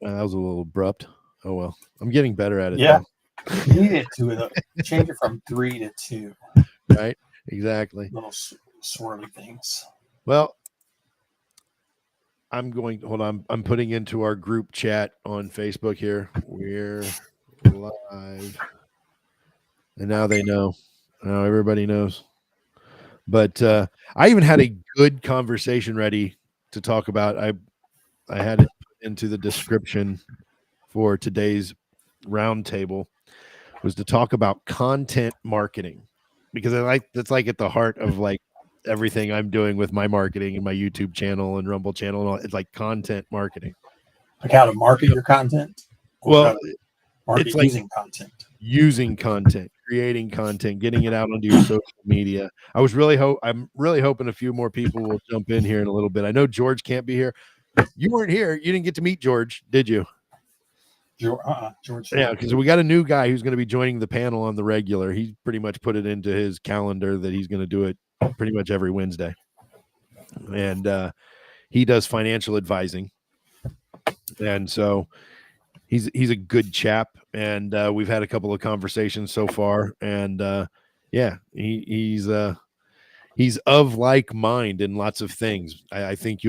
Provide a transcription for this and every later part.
That was a little abrupt. Oh well, I'm getting better at it. Yeah, though. you need it to change it from 3 to 2. Right? Exactly. Little swirly things. Well, hold on. I'm putting into our group chat on Facebook here. We're live. And now they know. Now everybody knows. But I even had a good conversation ready to talk about. I had it into the description for today's roundtable, was to talk about content marketing, because that's like at the heart of like everything I'm doing with my marketing and my YouTube channel and Rumble channel and all. It's like content marketing. Like how to market your content? Well, market it's like using content, creating content, getting it out onto your social media. I'm really hoping a few more people will jump in here in a little bit. I know George can't be here. You weren't here. You didn't get to meet George, did you? George. Yeah, because we got a new guy who's going to be joining the panel on the regular. He pretty much put it into his calendar that he's going to do it pretty much every Wednesday. And he does financial advising. And so he's a good chap. And we've had a couple of conversations so far. And yeah, he's of like mind in lots of things. I think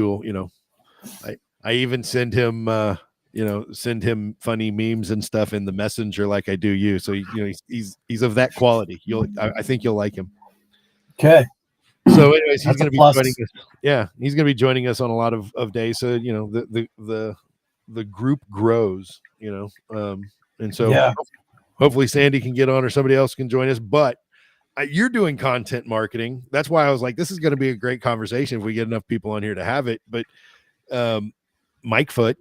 I even send him send him funny memes and stuff in the messenger like I do you. So he's of that quality. I think you'll like him. Okay. So anyways, he's going to be joining us. Yeah, he's going to be joining us on a lot of days. So the group grows, and so hopefully Sandy can get on or somebody else can join us. But you're doing content marketing. That's why I was like, this is going to be a great conversation if we get enough people on here to have it. But Mike Foote,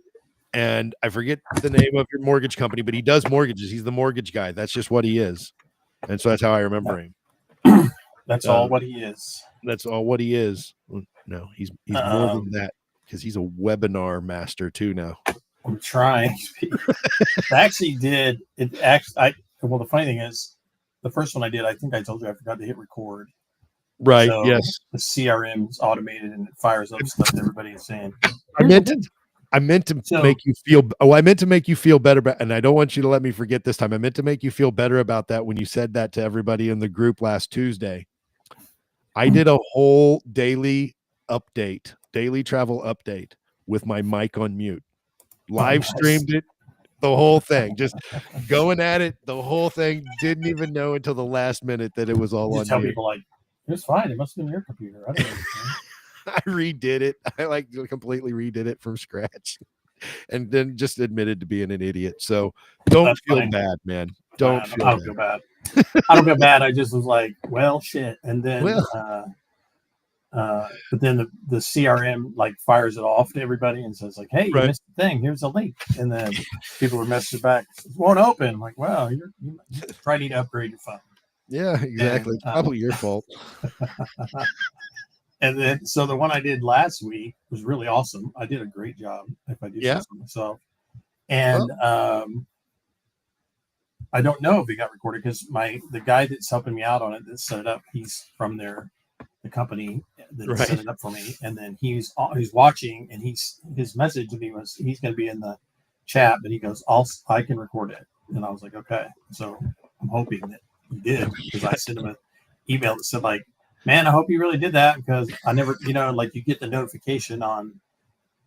and I forget the name of your mortgage company, but he does mortgages. He's the mortgage guy. That's just what he is. And so that's how I remember him. That's all what he is. That's all what he is. No, he's more than that, because he's a webinar master too now. I'm trying. I actually did it. Well, the funny thing is, the first one I did, I think I told you I forgot to hit record. Right. So yes. The CRM is automated and it fires up stuff that everybody is saying. I meant to make you feel better, and I don't want you to let me forget this time. I meant to make you feel better about that when you said that to everybody in the group last Tuesday. I did a whole daily travel update with my mic on mute. Live streamed it, the whole thing, just going at it, the whole thing. Didn't even know until the last minute that it was all on tell mute. People like, it's fine. It must have been your computer. I don't know. I redid it. I completely redid it from scratch, and then just admitted to being an idiot. So don't feel bad, man. I don't feel bad. I don't feel bad. I just was like, well, shit. And then, but then the CRM like fires it off to everybody and says like, hey, you missed the thing. Here's a link. And then people were messaging back. It won't open. I'm like, well, you probably need to upgrade your phone. Yeah, exactly. It's probably your fault. And then, so the one I did last week was really awesome. I did a great job, if I do say so myself. And I don't know if it got recorded because the guy that's helping me out on it that set it up, he's from the company that set it up for me. And then he's watching, and his message to me was he's going to be in the chat, but he goes, I can record it. And I was like, okay. So I'm hoping that he did, because I sent him an email that said like, man, I hope you really did that, because I never, like you get the notification on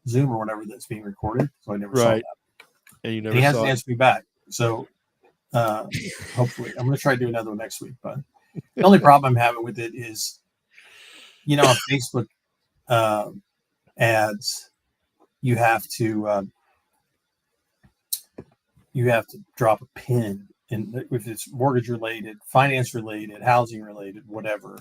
Zoom or whatever that's being recorded. So I never saw that. And he hasn't answered me back. So hopefully I'm going to try to do another one next week. But the only problem I'm having with it is, Facebook ads, you have to drop a pin. And if it's mortgage related, finance related, housing related, whatever,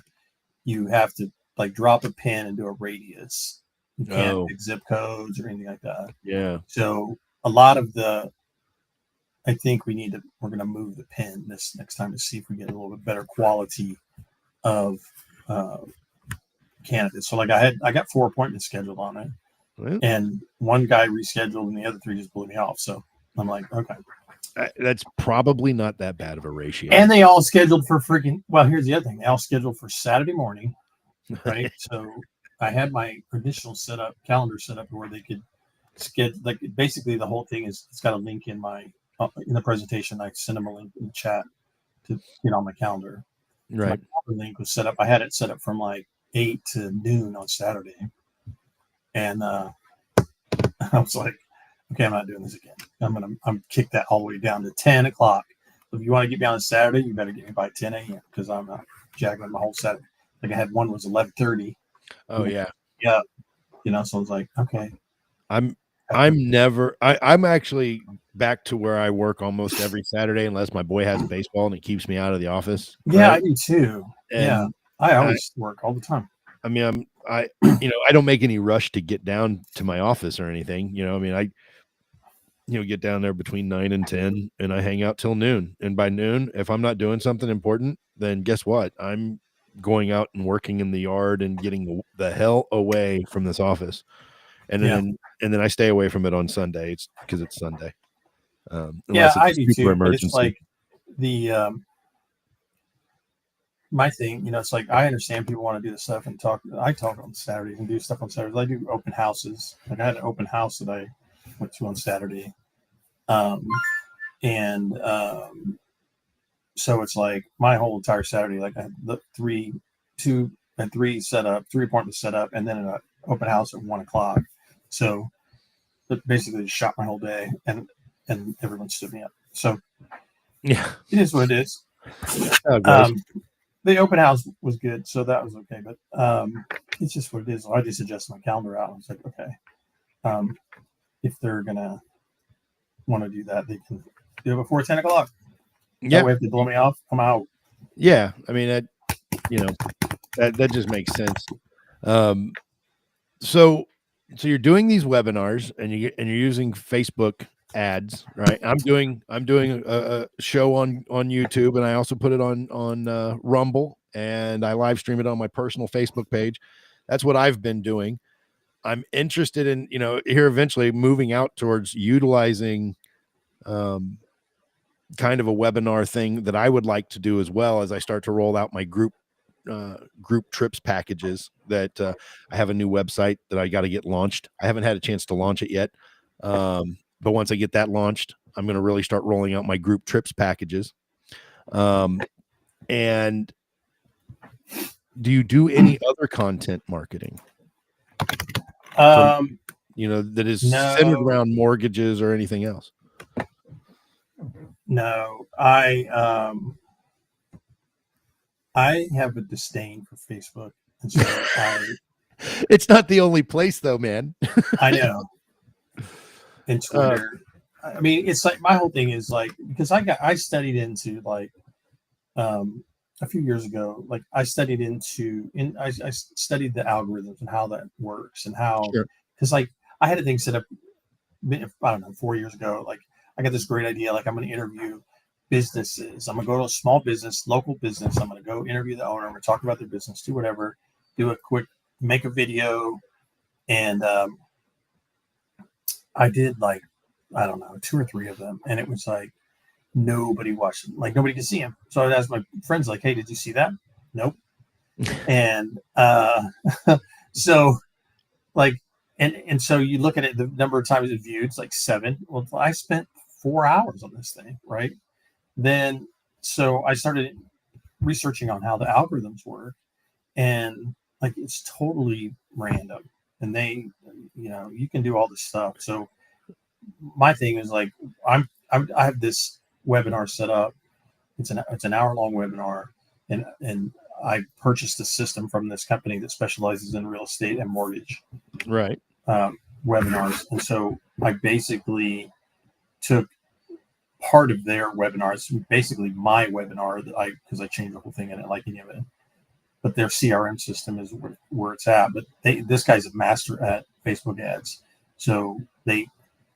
you have to like drop a pin and do a radius. You can't pick zip codes or anything like that. Yeah. So a lot of I think we're going to move the pin this next time to see if we get a little bit better quality of candidates. So like I got 4 appointments scheduled on it, and one guy rescheduled and the other 3 just blew me off. So I'm like, okay. That's probably not that bad of a ratio. And they all scheduled for here's the other thing. They all scheduled for Saturday morning, right? So I had my initial calendar set up where they could like basically the whole thing is it's got a link in the presentation. I send them a link in the chat to get on my calendar. Right. My link was set up. I had it set up from like 8 to noon on Saturday, and I was like, okay, I'm not doing this again. I'm kick that all the way down to 10 o'clock. If you want to get me on Saturday, you better get me by 10 a.m. because I'm not jagging my whole Saturday. Like I had one was 11:30. Oh yeah. Yeah. So I was like, okay. I'm actually back to where I work almost every Saturday unless my boy has baseball and it keeps me out of the office. Yeah, right? I do too. And I always work all the time. I mean, I don't make any rush to get down to my office or anything. I mean, I get down there between 9 and 10 and I hang out till noon. And by noon, if I'm not doing something important, then guess what? I'm going out and working in the yard and getting the hell away from this office. And then I stay away from it on Sunday. It's because it's Sunday. Unless I it's do super too. emergency. But it's like my thing, it's like I understand people want to do the stuff and talk. I talk on Saturdays and do stuff on Saturdays. I do open houses. Like I had an open house that I went to on Saturday. So it's like my whole entire Saturday, like I had three set up, 3 appointments set up, and then an open house at 1 o'clock. So it basically just shot my whole day, and everyone stood me up. So yeah, it is what it is. The open house was good, so that was okay. But it's just what it is. So I just adjusted my calendar out. I was like, okay, if they're gonna want to do that, they can do it before 10 o'clock. Yeah. That way, if they blow me off, I'm out. Yeah, I mean that just makes sense. So you're doing these webinars and you're using Facebook ads, right? I'm doing a show on YouTube, and I also put it on Rumble, and I live stream it on my personal Facebook page. That's what I've been doing. I'm interested in here eventually moving out towards utilizing kind of a webinar thing that I would like to do as well as I start to roll out my group trips packages. That I have a new website that I got to get launched. I haven't had a chance to launch it yet. But once I get that launched, I'm going to really start rolling out my group trips packages. And do you do any other content marketing? That is centered around mortgages or anything else? No, I have a disdain for Facebook, and so it's not the only place, though, man. I know. And Twitter. I mean, it's like my whole thing is like because I studied into like a few years ago. Like I studied I studied the algorithms and how that works and how because like I had a thing set up. I don't know, 4 years ago. Like I got this great idea. Like I'm going to interview businesses. I'm going to go to a small business, local business. I'm going to go interview the owner. I'm going to talk about their business, do whatever, make a video. And I did like, I don't know, 2 or 3 of them. And it was like, nobody watched them. Like nobody could see them. So I asked my friends like, hey, did you see that? Nope. And so like, and so you look at it, the number of times it viewed, it's like 7. Well, I spent 4 hours on this thing, right? Then, so I started researching on how the algorithms work, and like it's totally random. And they, you can do all this stuff. So my thing is like, I have this webinar set up. It's an hour-long webinar, and I purchased a system from this company that specializes in real estate and mortgage. Right. Webinars. And so I basically took part of their webinars, basically my webinar because I changed the whole thing. I didn't like any of it, but their CRM system is where it's at. But this guy's a master at Facebook ads. So and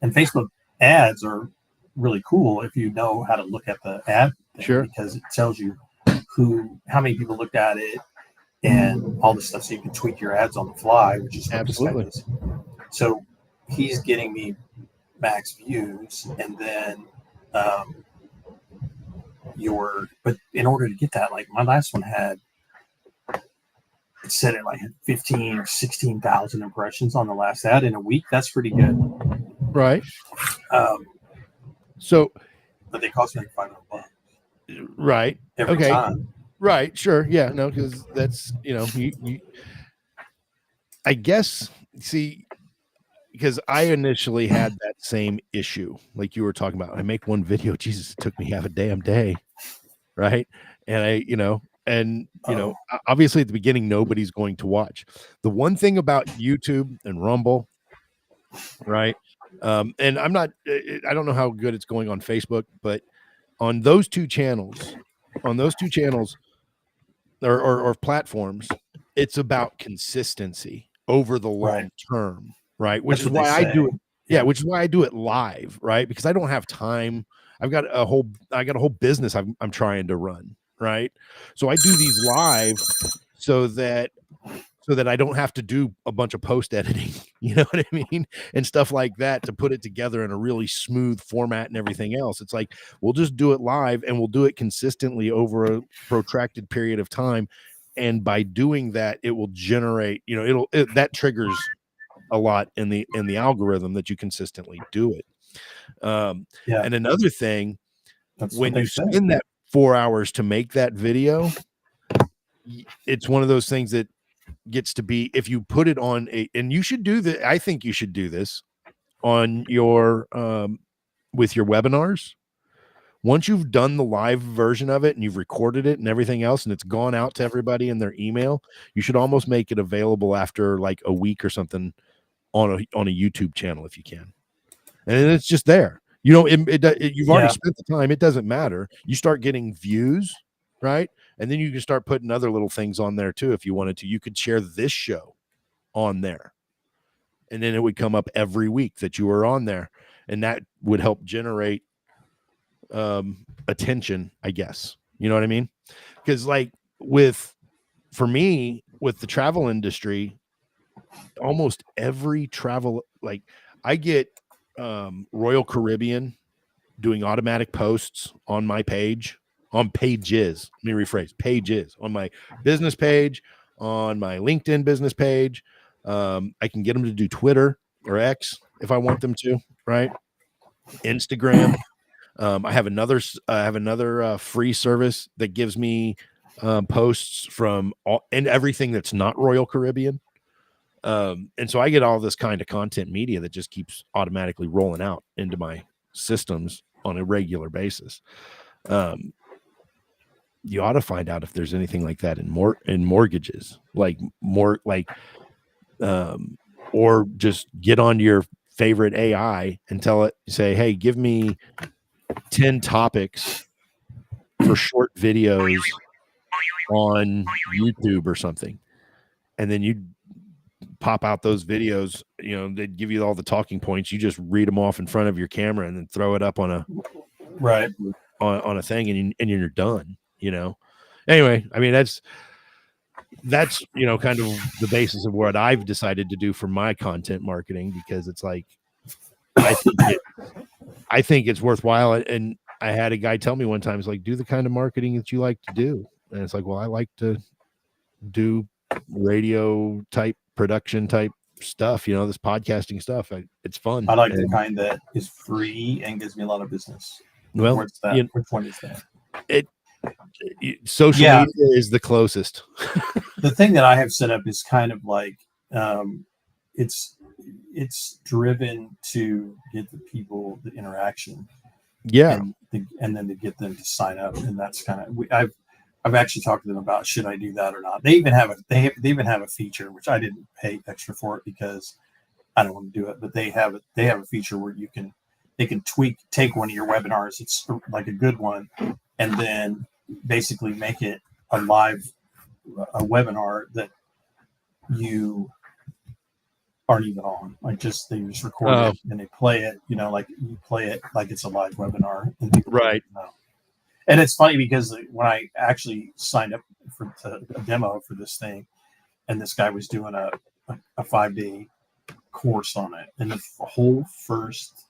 Facebook ads are really cool if you know how to look at the ad thing, because it tells you how many people looked at it and all this stuff, so you can tweak your ads on the fly, which is what absolutely. This guy does. So he's getting me max views, and then but in order to get that, like my last one it said it like had 15 or 16,000 impressions on the last ad in a week. That's pretty good. Right. Um, So, but they cost me like $500 right. every Okay. time. Right. Sure. Yeah. No, because that's, I guess, see, because I initially had that same issue, like you were talking about. I make one video, Jesus, it took me half a damn day, right? And obviously at the beginning, nobody's going to watch. The one thing about YouTube and Rumble, right? And I don't know how good it's going on Facebook, but on those two channels, or platforms, it's about consistency over the long term, right? Which That's is what they why I do say. it. Yeah, which is why I do it live, right? Because I don't have time. I got a whole business I'm trying to run, right? So I do these live so that I don't have to do a bunch of post editing, you know what I mean? And stuff like that to put it together in a really smooth format and everything else. It's like, we'll just do it live and we'll do it consistently over a protracted period of time. And by doing that, it will generate, that triggers a lot in the algorithm that you consistently do it. And another thing, when you spend that 4 hours to make that video, it's one of those things that gets to be, if you put it on and you should do that. I think you should do this on your with your webinars. Once you've done the live version of it and you've recorded it and everything else, and it's gone out to everybody in their email, you should almost make it available after like a week or something on a YouTube channel if you can. And it's just there. You've already spent the time. It doesn't matter. You start getting views, right? And then you can start putting other little things on there too if you wanted to. You could share this show on there, and then it would come up every week that you were on there, and that would help generate attention, I guess. You know what I mean? Because for me, with the travel industry, almost every travel, like I get Royal Caribbean doing automatic posts on my page, on pages. Let me rephrase, pages on my business page, on my LinkedIn business page. I can get them to do Twitter or X if I want them to, right? Instagram. I have another free service that gives me posts from and everything that's not Royal Caribbean. And so I get all this kind of content media that just keeps automatically rolling out into my systems on a regular basis. You ought to find out if there's anything like that in mortgages, or just get on your favorite AI and say, hey, give me 10 topics for short videos on YouTube or something. And then you pop out those videos, they'd give you all the talking points. You just read them off in front of your camera and then throw it up on a thing and you're done, Anyway, I mean, that's kind of the basis of what I've decided to do for my content marketing, because it's like, I think it's worthwhile. And I had a guy tell me one time, it's like, do the kind of marketing that you like to do. And it's like, well, I like to do radio type production type stuff, this podcasting stuff. It's fun. I like the kind that is free and gives me a lot of business. Well, what's that? Which one is that? Social media is the closest. The thing that I have set up is kind of like it's driven to get the people the interaction, and then to get them to sign up, and that's kind of I've actually talked to them about, should I do that or not. They even have a feature, which I didn't pay extra for it because I don't want to do it, but they have a feature where they can take one of your webinars, it's like a good one, and then basically make it a webinar that you aren't even on. Like they just record it and they play it, like you play it like it's a live webinar, and people right. And it's funny because when I actually signed up for a demo for this thing, and this guy was doing a 5-day course on it, and the whole first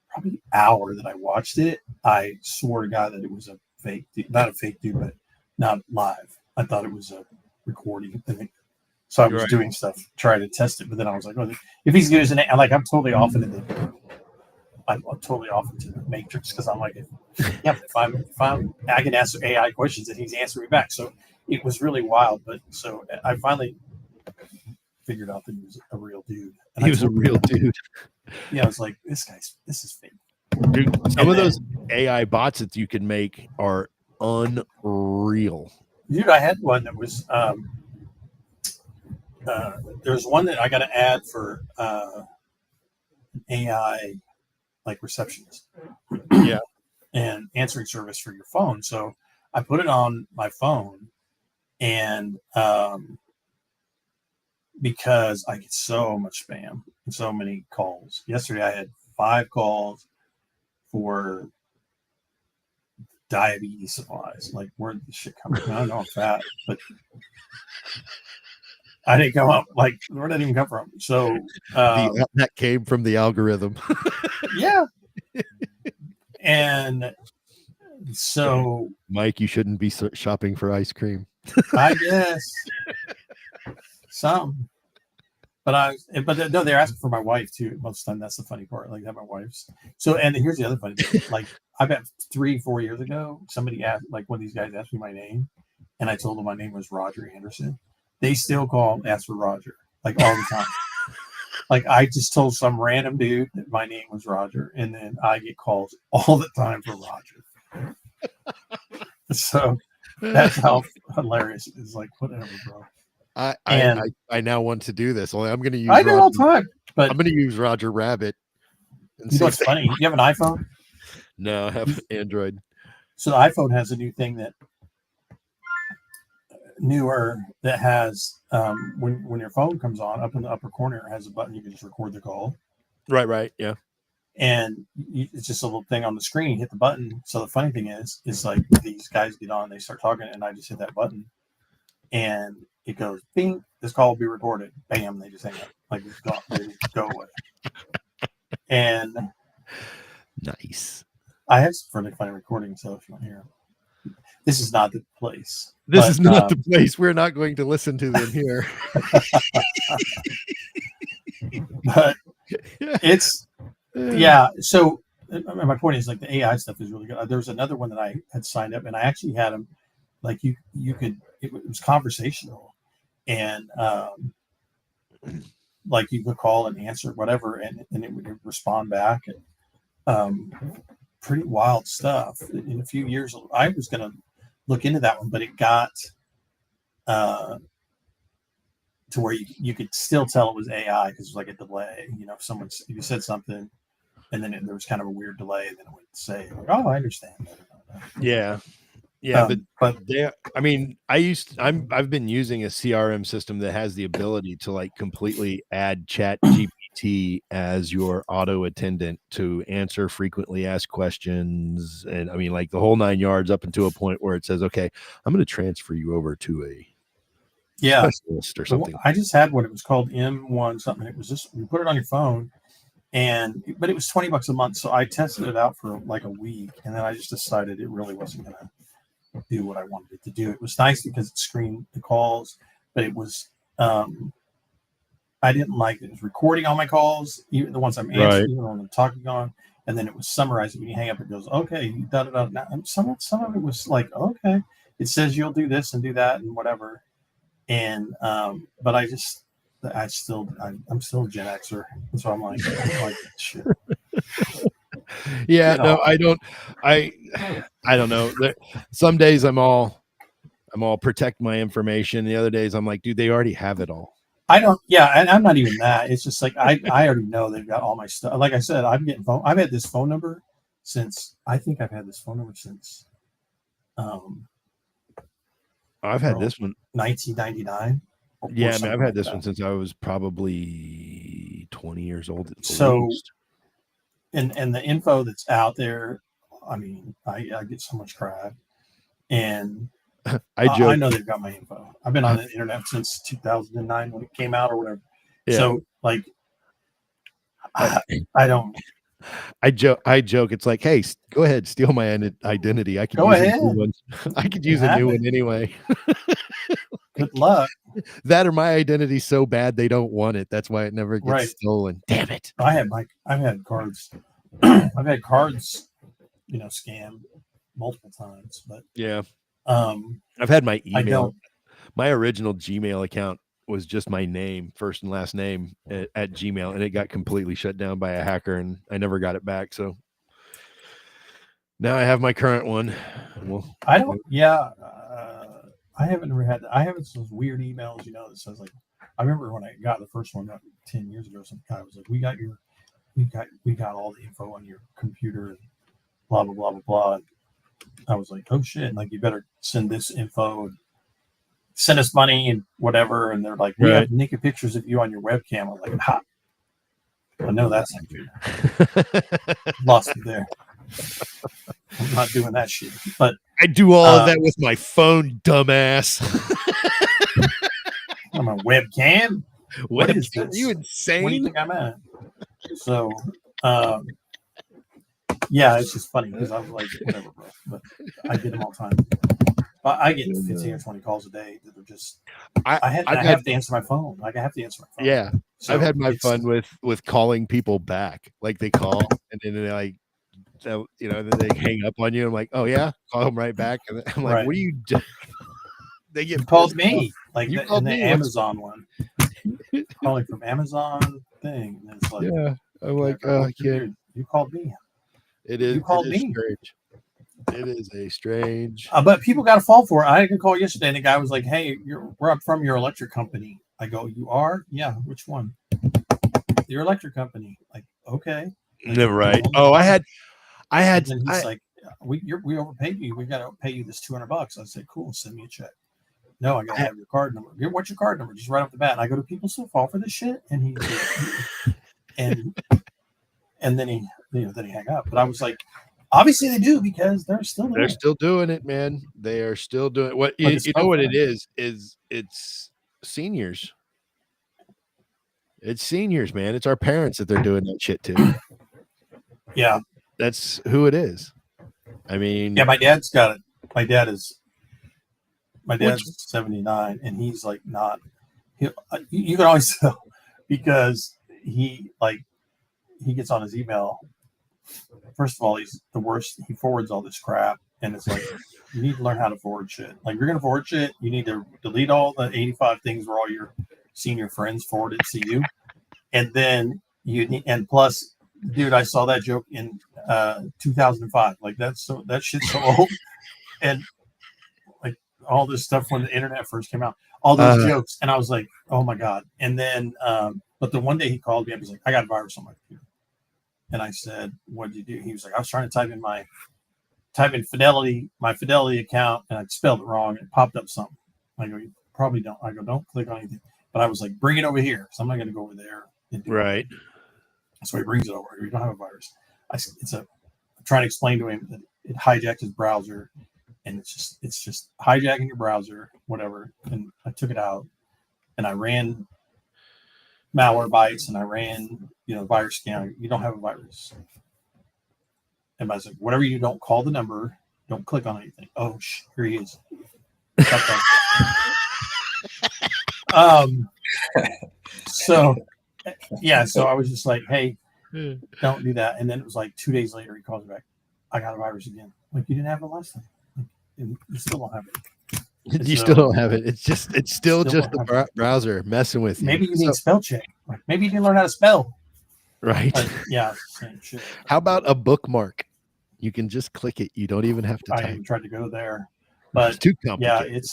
probably hour that I watched it, I swore to God that it was a fake dude, not a fake dude, but not live. I thought it was a recording thing. So I was doing stuff, trying to test it, but then I was like, oh, if he's using it, I'm totally off into the matrix because I'm like, if I can ask AI questions and he's answering me back. So it was really wild. But so I finally figured out that he was a real dude. And he was a real dude. Yeah, I was like, this is fake. Dude, some of those AI bots that you can make are unreal. Dude, I had one that was there's one that I got to add for AI like receptionist, yeah, and answering service for your phone. So I put it on my phone, and because I get so much spam and so many calls. Yesterday I had 5 calls for diabetes supplies. Like, where did this shit come from? I don't know I'm fat, but I didn't come up. Like, where did it even come from? So that came from the algorithm. Yeah. And so, Mike, you shouldn't be shopping for ice cream. I guess some, but no, they're asking for my wife too. Most of the time, that's the funny part. Like, that my wife's. So, and here's the other funny thing. Like, I bet 3-4 years ago, somebody asked, like, one of these guys asked me my name, and I told them my name was Roger Anderson. They still call and ask for Roger, like, all the time. Like, I just told some random dude that my name was Roger, and then I get calls all the time for Roger. So that's how hilarious it is. Like, whatever, bro. I now want to do this. Only I'm going to use. I do all the time, but I'm going to use Roger Rabbit. And you know what's funny? You have an iPhone? No, I have Android. So the iPhone has a new thing that has when your phone comes on, up in the upper corner, it has a button you can just record the call. Right, yeah. And it's just a little thing on the screen. You hit the button. So the funny thing is like, these guys get on, they start talking, and I just hit that button, and it goes, bing, this call will be recorded. Bam, they just hang up. Like, it's gone. They just go away. And nice. I have some really funny recordings, so if you want to hear them. This is not the place. This is not the place. We're not going to listen to them here. But it's, yeah. So my point is, like, the AI stuff is really good. There was another one that I had signed up, and I actually had them, like, you could, it was conversational, and like, you could call and answer whatever, and it would respond back. And pretty wild stuff. In a few years, I was going to look into that one, but it got to where you could still tell it was AI, because it was like a delay. You know, if you said something, and then there was kind of a weird delay, and then it would say, like, "Oh, I understand." Yeah, but I mean, I've been using a CRM system that has the ability to, like, completely add Chat GPT as your auto attendant to answer frequently asked questions, and I mean, like, the whole 9 yards, up until a point where it says, "Okay, I'm going to transfer you over to a specialist or something." I just had what it was called, M1 something. It was just, you put it on your phone, but it was $20 a month. So I tested it out for like a week, and then I just decided it really wasn't going to do what I wanted it to do. It was nice because it screened the calls, but it was I didn't like it. It was recording all my calls, even the ones I'm answering, even when I'm talking on, and then it was summarizing. When you hang up, it goes, "Okay, da da da." Some of it was like, "Okay, it says you'll do this and do that and whatever," and but I'm still a Gen Xer, so I'm like shit. Yeah, no, I don't know. Some days I'm all protect my information. The other days I'm like, dude, they already have it all. I don't. Yeah, and I'm not even that. It's just like, I already know they've got all my stuff. Like I said, I've had this phone number since, I've had this phone number since I've had this one 1999. Yeah, I mean, I've had this one since I was probably 20 years old. So, and the info that's out there, I mean, I get so much crap, and I know they've got my info. I've been on the internet since 2009 when it came out or whatever. Yeah. So, like, I don't. I joke. It's like, hey, go ahead, steal my identity. I could use a new one. I could use a new one anyway. Good luck. That or my identity's so bad they don't want it. That's why it never gets stolen. Damn it. I've had cards, I've had cards, scammed multiple times, but yeah, um, I've had my I email. don't. My original Gmail account was just my name, first and last name at Gmail, and it got completely shut down by a hacker, and I never got it back. So now I have my current one. Well, I don't. Yeah, I haven't ever had. I have those weird emails, that says like. I remember when I got the first one, 10 years ago. Some guy was like, we got all the info on your computer, and blah blah blah blah blah. And I was like, oh shit! Like, you better send this info. And send us money and whatever. And they're like, we have naked pictures of you on your webcam. I'm like, ha. I know that's not true. Lost me there. I'm not doing that shit. But I do all of that with my phone, dumbass. I'm a webcam. What is this? Are you insane? What do you think I'm at? So, yeah, it's just funny because I was like, whatever, bro. But I get them all the time. But I get 15 or 20 calls a day that are just. I have to answer my phone. Like, I have to answer my phone. Yeah, so I've had my fun with calling people back. Like, they call and then they're like, then they hang up on you. I'm like, oh yeah, call them right back. And I'm like, what are you doing? They get called me like you called the me. Amazon one. Calling from Amazon thing. And it's like, yeah, I'm like, oh, I can't. You called me. It is. You called me. Strange. It is a strange. But people got to fall for it. I had a call yesterday, and the guy was like, "Hey, we're up from your electric company." I go, "You are? Yeah. Which one? Your electric company?" Like, okay. Never right. Oh, I had. And then he's like, "We overpaid you. We got to pay you this $200." I said, "Cool. Send me a check." No, I gotta have your card number. What's your card number? Just right off the bat. And I go, "Do people still fall for this shit?" And he and then he then he hang up. But I was like, obviously they do, because they're still doing it, man. They are still doing what you know what it is it's seniors. It's seniors, man. It's our parents that they're doing that shit to. Yeah. That's who it is. I mean, yeah, my dad's got it. My dad's 79, and he's like not. You can always tell because he gets on his email. First of all, he's the worst. He forwards all this crap, and it's like, you need to learn how to forward shit. Like, you're gonna forward shit, you need to delete all the 85 things where all your senior friends forwarded to you, and then and plus, dude, I saw that joke in 2005. Like, that shit's so old, and like all this stuff when the internet first came out, all those jokes, and I was like, oh my god. And then, but the one day he called me up, he's like, I got a virus on my computer. And I said, what did you do? He was like, I was trying to type in my Fidelity account, and I spelled it wrong. And it popped up something. I go, you probably don't. I go, don't click on anything. But I was like, bring it over here. So I'm not going to go over there. And do it. So he brings it over. We don't have a virus. I said, I'm trying to explain to him that it hijacked his browser, and it's just hijacking your browser, whatever. And I took it out, and I ran Malwarebytes, and I ran, virus scanner. You don't have a virus. And I was like, whatever you don't, call the number, don't click on anything. Oh, here he is. So I was just like, hey, don't do that. And then it was like 2 days later, he calls me back. I got a virus again. Like, you didn't have it last time. Like, you still don't have it. You still don't have it. It's still just the browser messing with you. Maybe you need spell check. Like, maybe you didn't learn how to spell. Right. Yeah. Same shit. How about a bookmark? You can just click it. You don't even have to type. I tried to go there, but it's too complicated.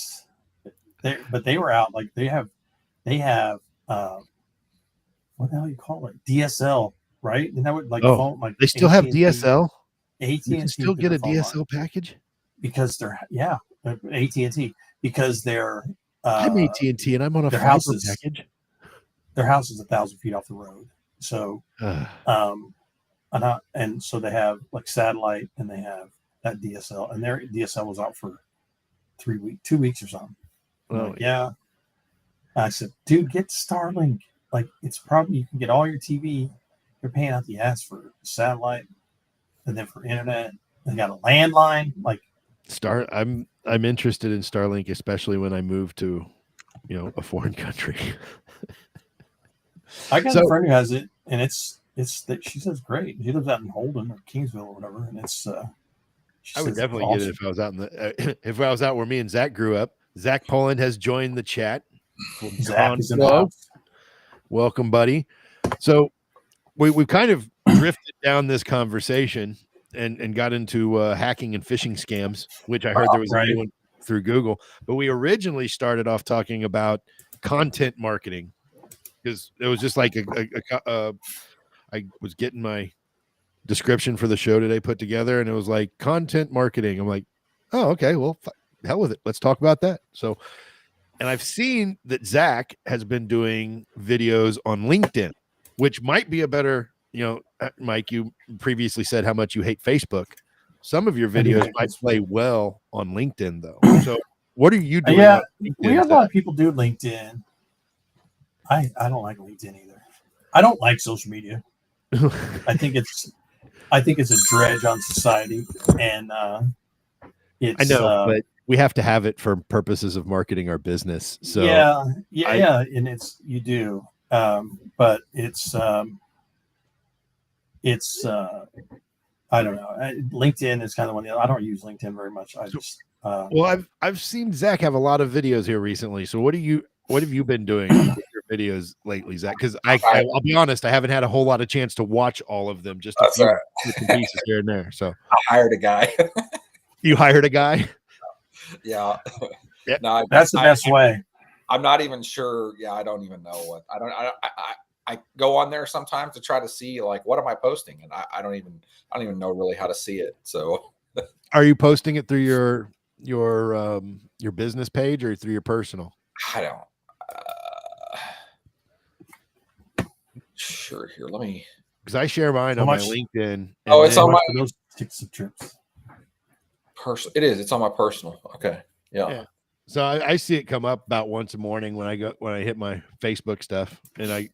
Yeah, but they were out. Like, they have what the hell you call it? DSL, right? And that would phone, like, they still have DSL. AT&T, you can still get a DSL package because they're AT&T, because they're I'm AT&T and I'm on a fiber package. Their house is 1,000 feet off the road, so and so they have like satellite, and they have that DSL, and their DSL was out for 2 weeks or something. Yeah. I said, dude, get Starlink. Like, it's probably, you can get all your TV. You're paying out the ass for satellite, and then for internet. They got a landline. Like, I'm interested in Starlink, especially when I move to a foreign country. I got a friend who has it, and it's that she says great. She lives out in Holden or Kingsville or whatever, and it's. I would definitely get it if I was out in the if I was out where me and Zach grew up. Zach Poland has joined the chat. Zach is in the house. Welcome, buddy. So we've kind of drifted down this conversation and got into hacking and phishing scams, which I heard there was a new one through Google. But we originally started off talking about content marketing because it was just like I was getting my description for the show today put together, and it was like content marketing. I'm like, oh, okay, well, hell with it. Let's talk about that. So, and I've seen that Zach has been doing videos on LinkedIn, which might be a better, Mike, you previously said how much you hate Facebook. Some of your videos might play well on LinkedIn, though. So what are you doing? Yeah, we have a lot of people do LinkedIn. I don't like LinkedIn either. I don't like social media. I think it's a dredge on society, and it's. I know, but we have to have it for purposes of marketing our business. So yeah, and you do, but it's I don't know. LinkedIn is kind of one. I don't use LinkedIn very much. I just. Well, I've seen Zach have a lot of videos here recently. So what have you been doing with your videos lately, Zach? Because I'll be honest, I haven't had a whole lot of chance to watch all of them, just a few bits and pieces here and there. So I hired a guy. You hired a guy? Yeah. Yep. No, that's the best way. I'm not even sure. Yeah, I don't even know what I go on there sometimes to try to see like what am I posting, and I don't even know really how to see it. So, are you posting it through your business page or through your personal? I don't. Sure. Here, let me. Because I share mine on my LinkedIn. Oh, it's on my those tips and trips. It is. It's on my personal. Okay. Yeah. So I see it come up about once a morning when I hit my Facebook stuff, and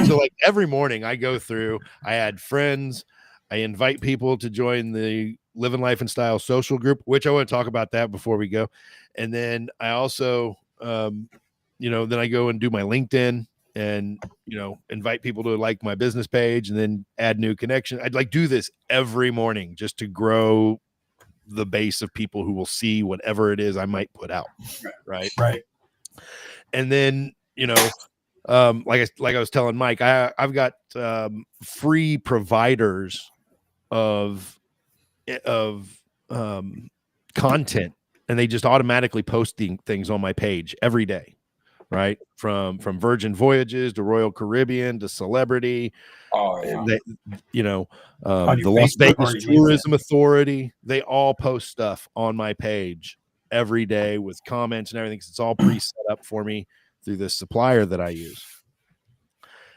so like every morning I go through, I add friends, I invite people to join the Livin Life and Style social group, which I want to talk about that before we go, and then I also, then I go and do my LinkedIn and invite people to like my business page and then add new connections. I'd like do this every morning just to grow the base of people who will see whatever it is I might put out. Right. And then, like I was telling Mike, I've got free providers of content, and they just automatically post things on my page every day. Right. From Virgin Voyages to Royal Caribbean to celebrity. Oh, yeah. The Las Vegas Tourism Authority, they all post stuff on my page every day with comments and everything. It's all pre-set up for me through this supplier that I use.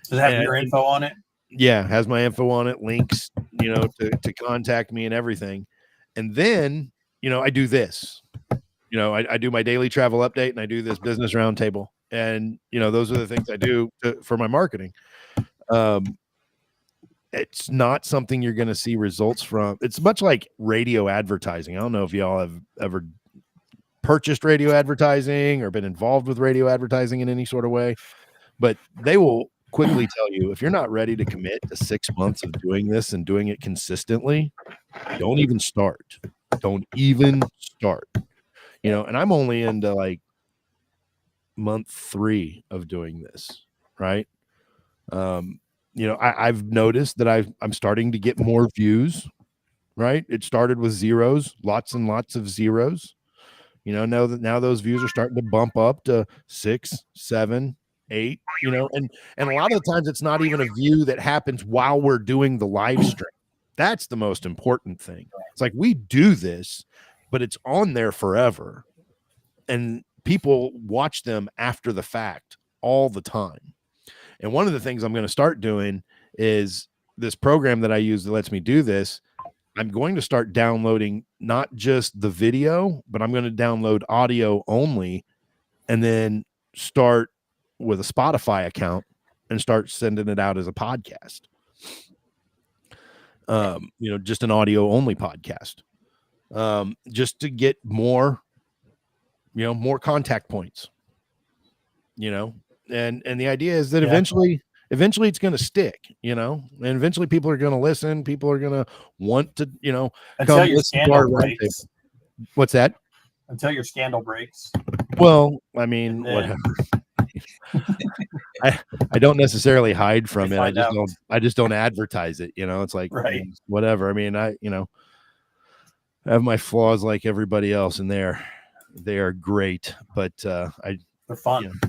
Does it have your info on it? Yeah, has my info on it, links, to contact me and everything. And then, I do this. I do my daily travel update, and I do this business roundtable. And, those are the things I do for my marketing. It's not something you're going to see results from. It's much like radio advertising. I don't know if y'all have ever purchased radio advertising or been involved with radio advertising in any sort of way, but they will quickly tell you, if you're not ready to commit to 6 months of doing this and doing it consistently, don't even start. And I'm only into like month 3 of doing this. Right. I've noticed that I'm starting to get more views, right? It started with zeros, lots and lots of zeros. Now those views are starting to bump up to 6, 7, 8, and a lot of the times it's not even a view that happens while we're doing the live stream. That's the most important thing. It's like we do this, but it's on there forever. And people watch them after the fact all the time. And one of the things I'm going to start doing is this program that I use that lets me do this. I'm going to start downloading not just the video, but I'm going to download audio only, and then start with a Spotify account and start sending it out as a podcast. Just an audio only podcast, just to get more contact points. and the idea is that Yeah. eventually it's going to stick, and eventually people are going to listen. People are going to want to, Until come your listen to scandal our breaks. roundtable. What's that? Until your scandal breaks. Well, I mean, And then- whatever. I don't necessarily hide from it. find out. I just don't advertise it. It's like Right. whatever. I mean, I have my flaws like everybody else, and they are great. But They're fun.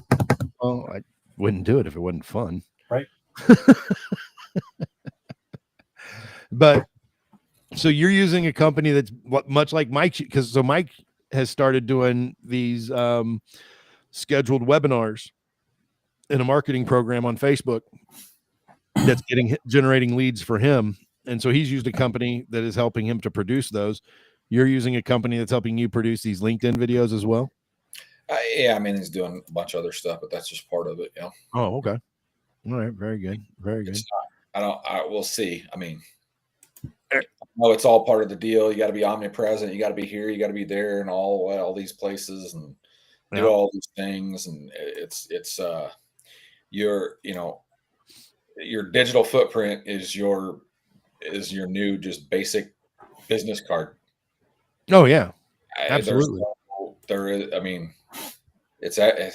Well, I wouldn't do it if it wasn't fun. Right. But so you're using a company that's much like Mike, because Mike has started doing these scheduled webinars in a marketing program on Facebook that's generating leads for him. And so he's used a company that is helping him to produce those. You're using a company that's helping you produce these LinkedIn videos as well. Yeah, I mean, he's doing a bunch of other stuff, but that's just part of it. Oh, okay. All right. Very good. Very good. We'll see. I mean, it's all part of the deal. You got to be omnipresent. You got to be here. You got to be there, and all these places, and do all these things. And it's your digital footprint is your new just basic business card. Oh yeah, absolutely. There is. I mean, I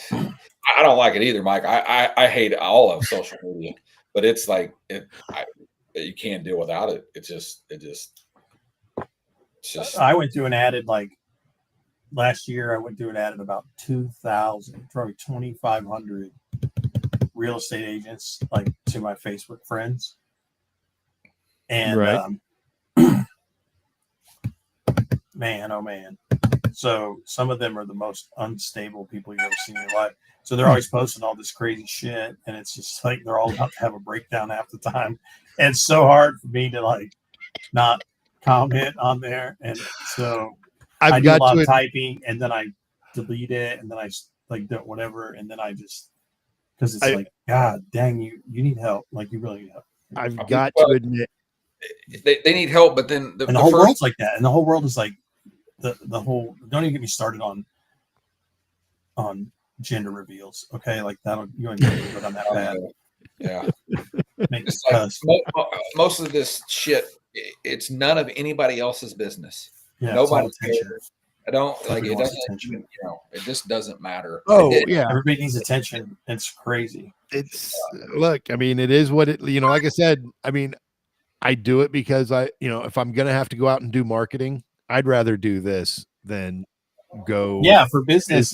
don't like it either, Mike. I hate all of social media, but it's like you can't deal without it. It's just. I went through an added last year. I went through an added about 2,000, probably 2,500 real estate agents to my Facebook friends, and right. Man, oh man. So some of them are the most unstable people you've ever seen in your life. So they're always posting all this crazy shit, and it's just like they're all about to have a breakdown half the time. And it's so hard for me to not comment on there. And so I do a lot of typing, and then I delete it, and then I do whatever, and then I just because it's God dang, you need help. You really need help. I've got to admit they need help, but then the whole world's like that, and the whole world is like the whole. Don't even get me started on gender reveals. Okay, that'll you ain't gonna go down that path. Yeah, most of this shit. It's none of anybody else's business. Yeah, nobody cares. I don't it. Doesn't it just doesn't matter. Oh yeah, everybody needs attention. It's crazy. It's look. I mean, it is what it. Like I said. I mean, I do it because if I'm gonna have to go out and do marketing, I'd rather do this than go. Yeah, for business.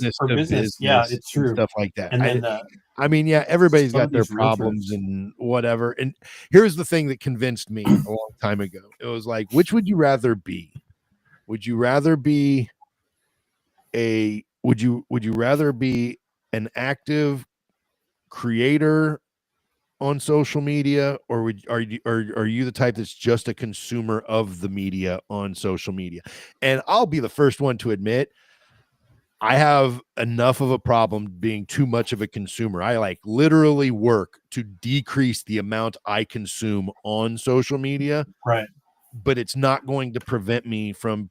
Yeah, it's true. Stuff like that. And then, I mean, yeah, everybody's got their problems and whatever. And here's the thing that convinced me a long time ago. It was like, which would you rather be? Would you rather be would you rather be an active creator on social media, or are you the type that's just a consumer of the media on social media? And I'll be the first one to admit I have enough of a problem being too much of a consumer. I literally work to decrease the amount I consume on social media. Right. But it's not going to prevent me from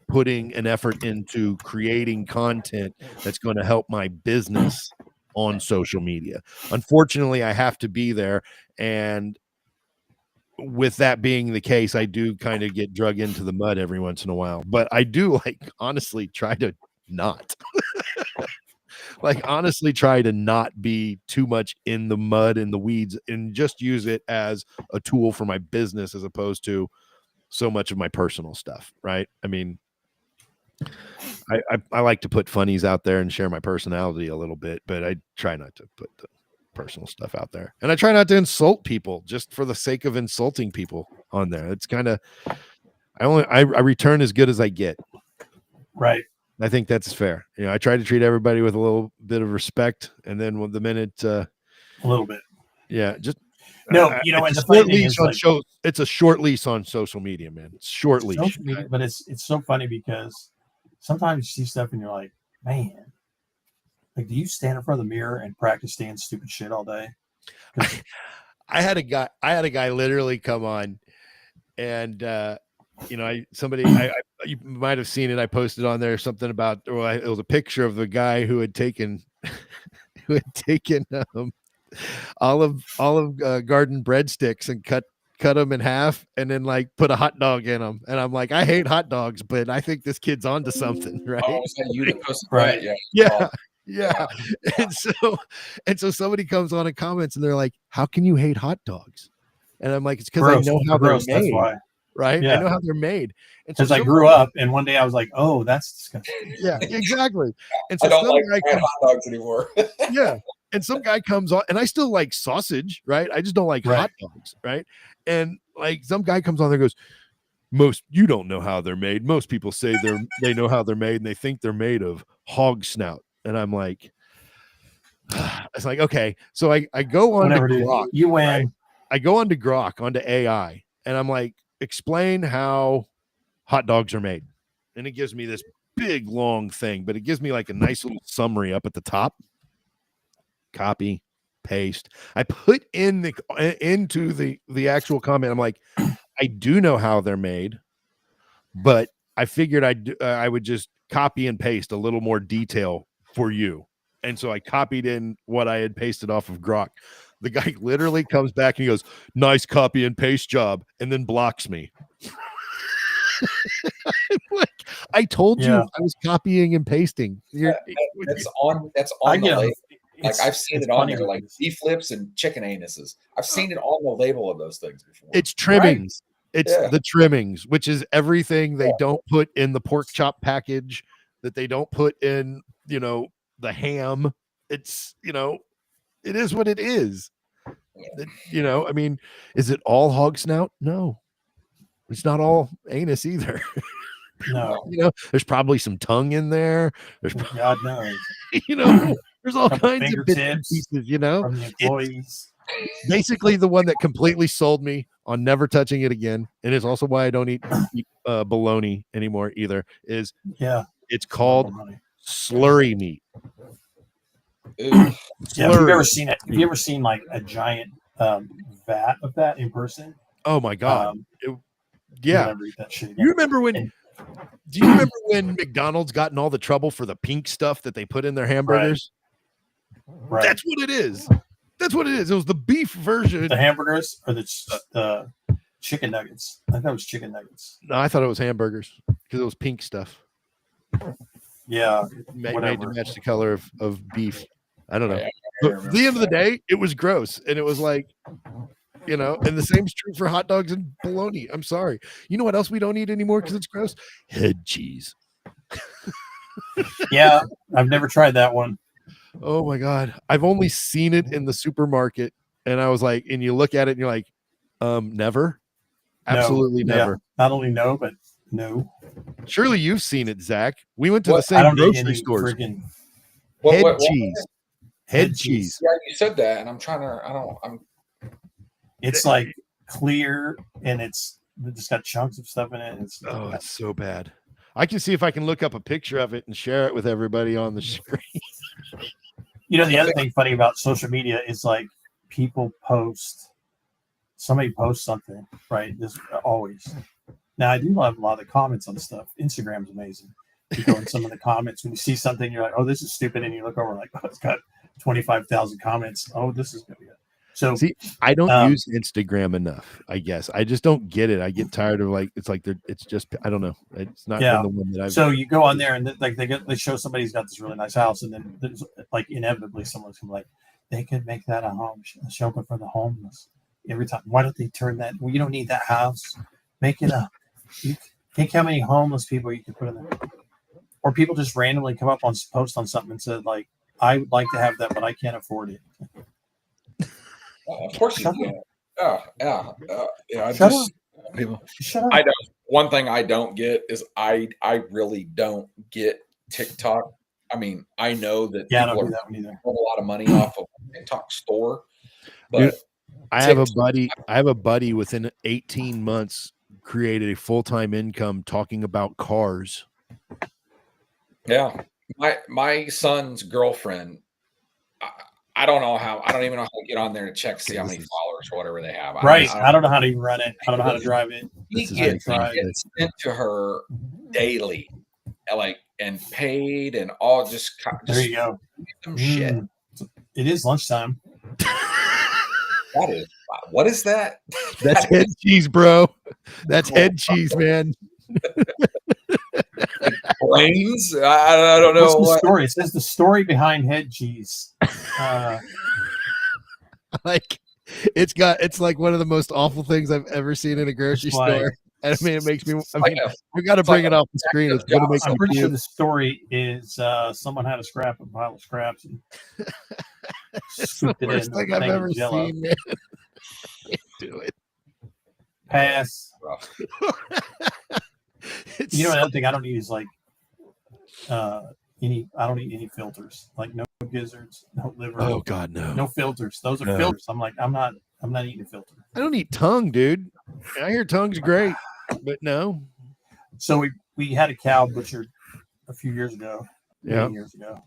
putting an effort into creating content that's going to help my business on social media. Unfortunately, I have to be there. And with that being the case, I do kind of get drug into the mud every once in a while. But I do honestly try to not honestly try to not be too much in the mud and the weeds, and just use it as a tool for my business as opposed to so much of my personal stuff. Right. I mean, I like to put funnies out there and share my personality a little bit, but I try not to put the personal stuff out there, and I try not to insult people just for the sake of insulting people on there. It's kind of, I return as good as I get. Right. I think that's fair. I try to treat everybody with a little bit of respect, and then with the minute, a little bit, yeah, just no, and the funny thing is, it's a short lease on social media, man. It's short leash, but it's so funny because sometimes you see stuff and you're like, man, do you stand in front of the mirror and practice saying stupid shit all day? I had a guy literally come on, and you might have seen it. I posted on there something about, it was a picture of the guy who had taken who had taken Olive Garden breadsticks and cut them in half and then like put a hot dog in them. And I'm like, I hate hot dogs, but I think this kid's onto something, right? Oh, is that you that posted Right. that? Yeah. Yeah. And so somebody comes on and comments and they're like, how can you hate hot dogs? And I'm like, it's because I know how they're made. That's why. Right. Yeah. I know how they're made. And because I grew up and one day I was like, oh, that's disgusting. Yeah, exactly. And so I don't like hot dogs anymore. Yeah. And some guy comes on, and I still like sausage, right? I just don't like hot dogs, right? And like some guy comes on there and goes, you don't know how they're made. Most people say they know how they're made, and they think they're made of hog snout. And I'm like, it's like, okay. So I go on to Grok. You win. Right? I go on to Grok, onto AI, and I'm like, explain how hot dogs are made. And it gives me this big long thing, but it gives me like a nice little summary up at the top. Copy, paste. I put in into the actual comment. I'm like, I do know how they're made, but I figured I would just copy and paste a little more detail for you. And so I copied in what I had pasted off of Grok. The guy literally comes back and he goes, nice copy and paste job, and then blocks me. Like, I told you I was copying and pasting. That's on the label. Like I've seen it on there, like beef lips and chicken anuses. I've seen it on the label of those things before. It's trimmings. Right? It's the trimmings, which is everything they don't put in the pork chop package, that they don't put in, the ham. It's, it is what it is. I mean, is it all hog snout? No, it's not all anus either. No, there's probably some tongue in there. There's God knows. There's all kinds of bits and pieces, from the employees. Basically, the one that completely sold me on never touching it again, and it's also why I don't eat bologna anymore either. Is it's called slurry meat. Yeah, have you ever seen it? Have you ever seen like a giant vat of that in person? Oh my God! Yeah, that shit you remember when? Do you remember when McDonald's got in all the trouble for the pink stuff that they put in their hamburgers? Right. That's what it is. That's what it is. It was the beef version. The hamburgers or the chicken nuggets? I thought it was chicken nuggets. No, I thought it was hamburgers because it was pink stuff. Yeah. Made to match the color of beef. I don't know. But at the end of the day, it was gross. And it was like, and the same is true for hot dogs and bologna. I'm sorry. You know what else we don't eat anymore because it's gross? Head cheese. Yeah, I've never tried that one. Oh my God. I've only seen it in the supermarket. And I was like, and you look at it and you're like, never. Absolutely never. Yeah. Not only no, but no. Surely you've seen it, Zach. We went to the same grocery stores. Head cheese. Head cheese. Yeah, you said that, and I'm trying to. It's like clear, and it's just got chunks of stuff in it. It's so bad. I can see if I can look up a picture of it and share it with everybody on the screen. The other thing funny about social media is like people somebody posts something, right? This always. Now I do love a lot of the comments on stuff. Instagram's amazing. You go in some of the comments when you see something, you're like, "Oh, this is stupid," and you look over like, "Oh, it's got 25,000 comments. Oh, this is gonna be good." So see, I don't use Instagram enough. I guess I just don't get it. I get tired of it's just I don't know. It's not been the one that I've. So you go on there and they show somebody's got this really nice house, and then there's like inevitably someone's gonna be like, they could make that a home shelter for the homeless every time. Why don't they turn that? Well, you don't need that house. Make it up. You think how many homeless people you could put in there, or people just randomly come up on post on something and said like, I would like to have that, but I can't afford it. Of course you can. Yeah. Shut up. People. I don't. One thing I don't get is I really don't get TikTok. I mean, I know that I don't do that one either. A lot of money off of TikTok store, but dude, I have a buddy within 18 months created a full-time income talking about cars. Yeah, my son's girlfriend. I don't know how. I don't even know how to get on there to check see how many followers or whatever they have. I don't know how to even run it. I don't know how to drive it. He gets sent to her daily, and paid and all. Just there you go. Some shit. It is lunchtime. That is, what is that? That's head cheese, bro. That's head cheese, man. Brains? I don't know. What's the story? It says the story behind head cheese. Like it's like one of the most awful things I've ever seen in a grocery store. And I mean, it makes me. I got to bring it off the screen. It's going to make. I'm pretty sure the story is someone had a pile of scraps, and it's the worst thing I've ever seen. Man. Can't do it. Pass. You know, another thing I don't need is like any. I don't need any filters. Like no gizzards, no liver. Oh God, no. No filters. Those are filters. I'm like, I'm not eating a filter. I don't eat tongue, dude. I hear tongue's great, but no. So we had a cow butchered a few years ago. Yeah. Many years ago.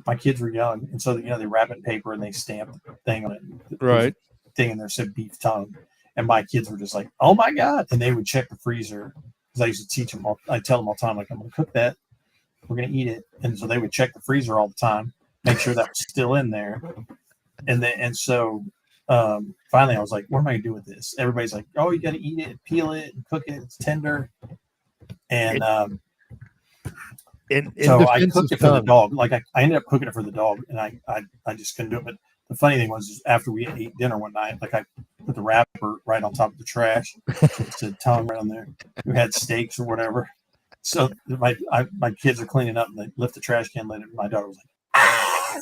My kids were young, and so they wrap it in paper and they stamp the thing on it. Right. Thing in there said beef tongue, and my kids were just like, "Oh my God!" And they would check the freezer because I used to teach them. I tell them all the time, like, "I'm going to cook that. We're going to eat it," and so they would check the freezer all the time, make sure that was still in there, and so finally I was like, "What am I going to do with this?" Everybody's like, "Oh, you got to eat it, peel it, and cook it. It's tender," and so I cooked it for the dog. Like I ended up cooking it for the dog, and I just couldn't do it. But the funny thing was, after we ate dinner one night, like I put the wrapper right on top of the trash, it said tongue right on there. We had steaks or whatever. So my kids are cleaning up, and they lift the trash can lid, and my daughter was like, "Ah,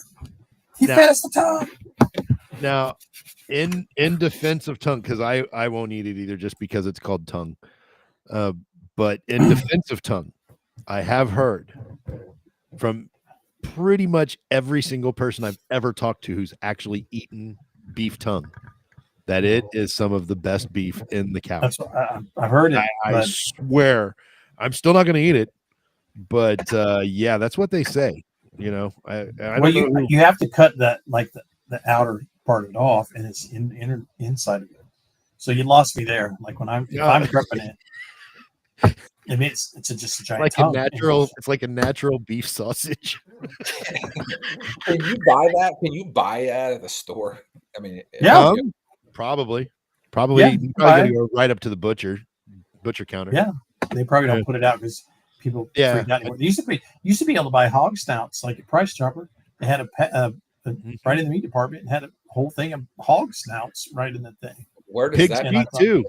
he fed us the tongue." Now, in defense of tongue, because I won't eat it either, just because it's called tongue. But in defense of tongue, I have heard from pretty much every single person I've ever talked to who's actually eaten beef tongue that it is some of the best beef in the cow. That's what I've heard it. I swear, I'm still not going to eat it, but yeah, that's what they say. You know, I well, you have to cut that, like the outer part of it off, and it's inside of it. So you lost me there. Like when I'm prepping it. I mean, it's just a giant like tongue. It's like a natural beef sausage. Can you buy that? Can you buy it at the store? I mean, yeah, probably. Yeah, You probably got to go right up to the butcher counter. Yeah, they probably don't put it out because people freak out anymore. They used to be able to buy hog snouts like at Price Chopper. They had right in the meat department and had a whole thing of hog snouts right in the thing. Where does pig's that feet too?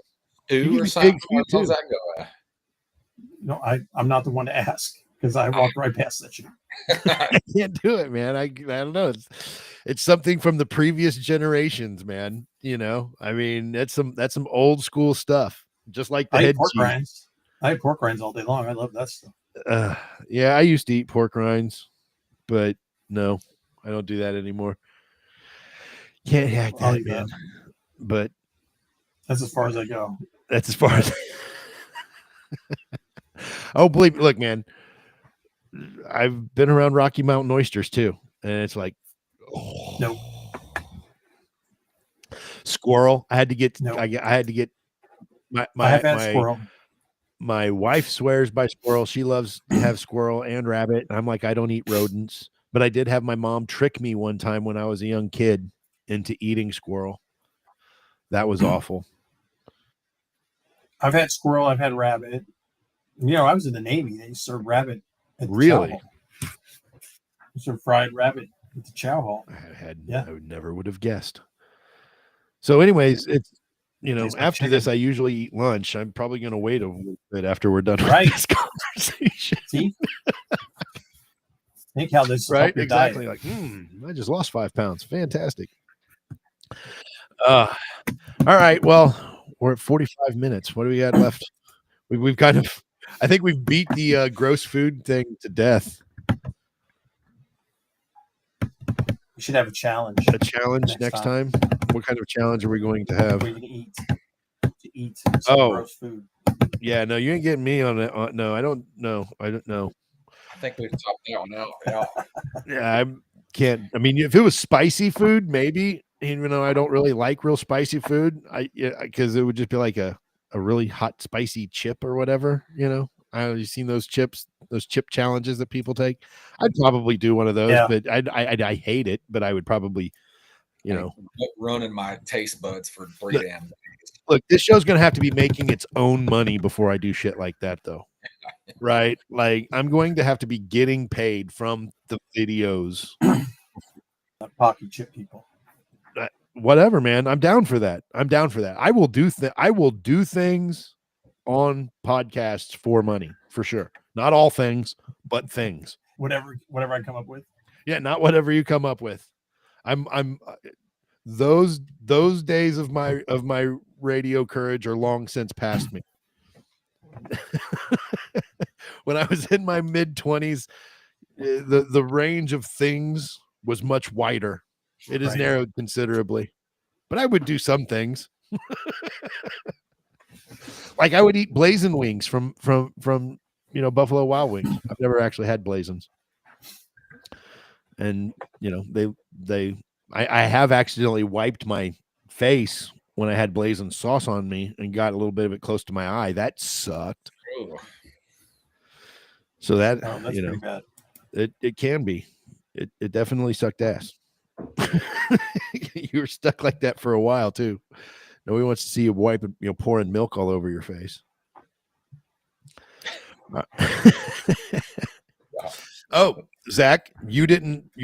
Or something? Where does that go at? No, I'm not the one to ask because I walked right past that shit. I can't do it, man. I don't know. It's something from the previous generations, man. You know, I mean, that's some old school stuff. Just like the head pork cheese. rinds. I had pork rinds all day long. I love that stuff. Yeah, I used to eat pork rinds, but no, I don't do that anymore. Can't hack that, man. But that's as far as I go. That's as far as. Oh, believe me, look, man. I've been around Rocky Mountain oysters too, and it's like, nope. Squirrel. I had to get. Nope. I had to get my squirrel. My wife swears by squirrel. She loves to have squirrel and rabbit. And I'm like, I don't eat rodents, but I did have my mom trick me one time when I was a young kid into eating squirrel. That was awful. I've had squirrel. I've had rabbit. You know, I was in the Navy. They served rabbit at the really? chow hall. They served fried rabbit at the chow hall. I never would have guessed. So anyways, it's, you know, after this, I usually eat lunch. I'm probably going to wait a little bit after we're done with this conversation. See? Think how this is right? Exactly. Diet. Like, I just lost 5 pounds. Fantastic. All right. Well, we're at 45 minutes. What do we got left? We've kind of, I think we've beat the gross food thing to death. We should have a challenge. A challenge next time. What kind of challenge are we going to have? We're going to eat some gross food. Yeah, no, you ain't getting me on it. No, I don't know. I don't know. I think we've topped that one out. Yeah. Yeah, I can't. I mean, if it was spicy food, maybe. Even though I don't really like real spicy food, because it would just be like a really hot spicy chip or whatever, you know. You seen those chip challenges that people take? I'd probably do one of those, but I hate it, but I would probably, ruining my taste buds for 3 damn days. Look, this show's going to have to be making its own money before I do shit like that, though. Right? Like, I'm going to have to be getting paid from the videos. Pocky chip people. Whatever, man. I'm down for that. I will do things on podcasts for money, for sure. Not all things, but things. Whatever I come up with. Yeah, not whatever you come up with. I'm those days of my radio courage are long since past me. When I was in my mid-20s, the range of things was much wider. It is narrowed considerably, but I would do some things. Like I would eat blazing wings from Buffalo Wild Wings. I've never actually had blazins, and I have accidentally wiped my face when I had blazing sauce on me and got a little bit of it close to my eye. That sucked. Ooh. So that that's pretty bad. It can be. It definitely sucked ass. You were stuck like that for a while too. Nobody wants to see you wiping, pouring milk all over your face. Oh, Zach, you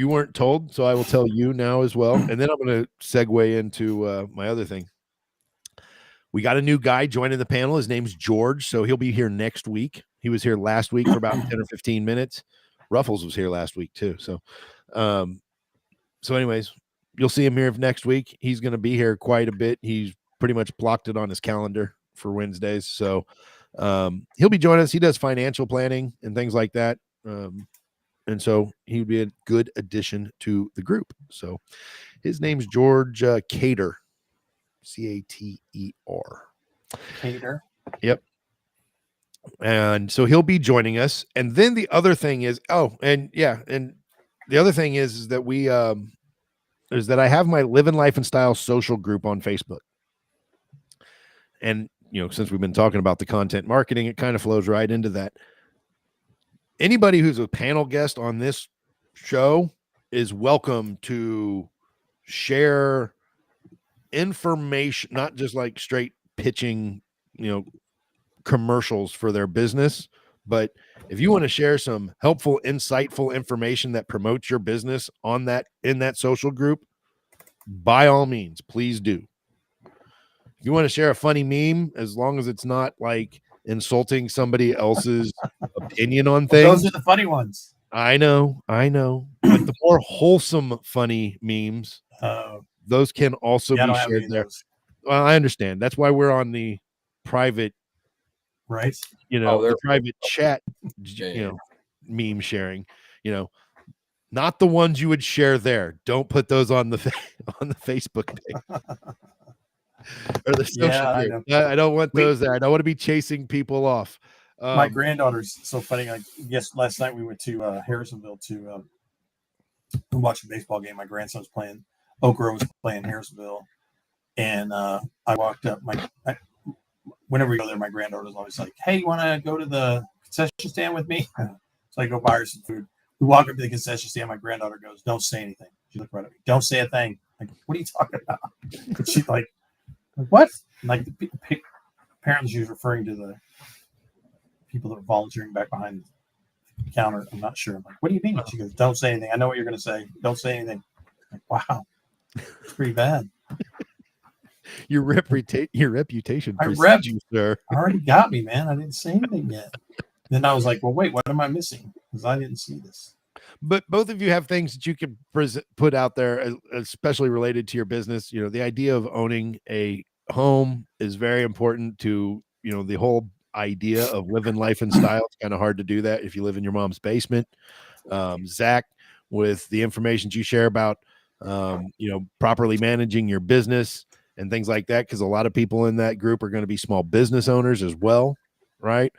weren't told, so I will tell you now as well. And then I'm going to segue into my other thing. We got a new guy joining the panel. His name's George, so he'll be here next week. He was here last week for about 10 or 15 minutes. Ruffles was here last week too. So, anyways, you'll see him here next week. He's going to be here quite a bit. He's pretty much blocked it on his calendar for Wednesdays. So, he'll be joining us. He does financial planning and things like that. And so he would be a good addition to the group. So his name's George Cater, Cater. Cater. Yep. And so he'll be joining us. And then the other thing is, and the other thing is that we is that I have my Livin Life and Style social group on Facebook. And since we've been talking about the content marketing, it kind of flows right into that. Anybody who's a panel guest on this show is welcome to share information, not just like straight pitching, commercials for their business, but if you want to share some helpful, insightful information that promotes your business in that social group, by all means, please do. If you want to share a funny meme, as long as it's not like insulting somebody else's opinion on things. Those are the funny ones. I know. But the more wholesome, funny memes, those can also be shared there. Well, I understand. That's why we're on the private, right? The private chat, meme sharing. Not the ones you would share there. Don't put those on the Facebook page. Or the social I don't want those there. I don't want to be chasing people off. My granddaughter's so funny. Like, yes, last night we went to Harrisonville to watch a baseball game. My grandson was playing. Oak Grove was playing Harrisonville, and I walked up. Whenever we go there, my granddaughter's always like, "Hey, you want to go to the concession stand with me?" So I go buy her some food. We walk up to the concession stand. My granddaughter goes, "Don't say anything." She looked right at me. "Don't say a thing." Like, what are you talking about? And she's like, "What?" Like, apparently she was referring to the people that are volunteering back behind the counter. I'm not sure. I'm like, "What do you mean?" She goes, "Don't say anything. I know what you're going to say. Don't say anything." I'm like, wow, it's pretty bad. Your reputation you, sir. Already got me, man. I didn't say anything yet. Then I was like, well, wait, what am I missing? Because I didn't see this. But both of you have things that you can put out there, especially related to your business. The idea of owning a home is very important to, the whole idea of living life and style. It's kind of hard to do that if you live in your mom's basement. Zach, with the information you share about, properly managing your business and things like that, because a lot of people in that group are going to be small business owners as well, right?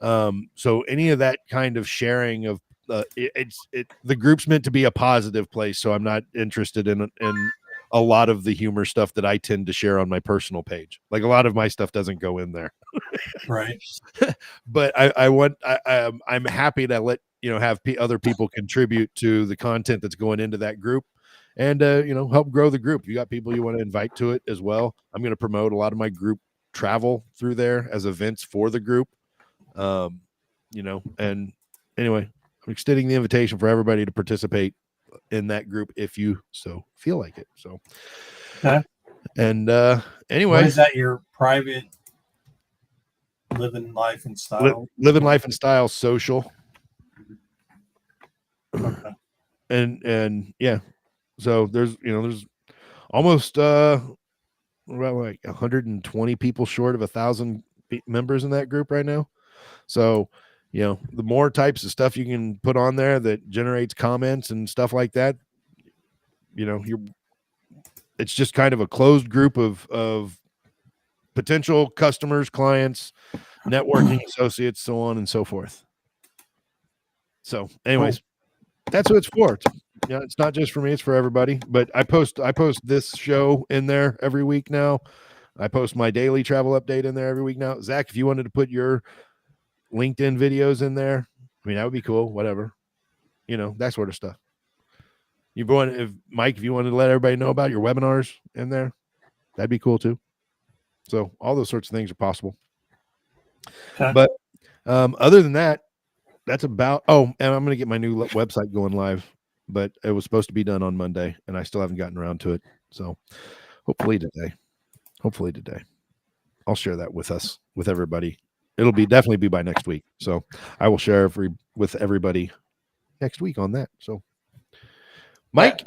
So any of that kind of sharing of the group's meant to be a positive place, so I'm not interested in a lot of the humor stuff that I tend to share on my personal page. Like a lot of my stuff doesn't go in there. Right. But I'm happy to let, have other people contribute to the content that's going into that group and, help grow the group. You got people you want to invite to it as well. I'm going to promote a lot of my group travel through there as events for the group. And anyway, I'm extending the invitation for everybody to participate in that group if you so feel like it. So, okay. And anyway, what is that? Your private Living Life and Style? Living Life and Style social. Okay. And yeah, so there's almost about like 120 people short of 1,000 members in that group right now. So, the more types of stuff you can put on there that generates comments and stuff like that, it's just kind of a closed group of potential customers, clients, networking associates, so on and so forth. So anyways, that's what it's for. It's not just for me, it's for everybody. But I post this show in there every week now. I post my daily travel update in there every week now. Zach, if you wanted to put your LinkedIn videos in there, that would be cool. Whatever, that sort of stuff. Mike, if you wanted to let everybody know about your webinars in there, that'd be cool too. So all those sorts of things are possible. Okay. But other than that, that's about. Oh, and I'm going to get my new website going live, but it was supposed to be done on Monday, and I still haven't gotten around to it. So hopefully today, I'll share that with everybody. It'll definitely be by next week. So I will share with everybody next week on that. So Mike,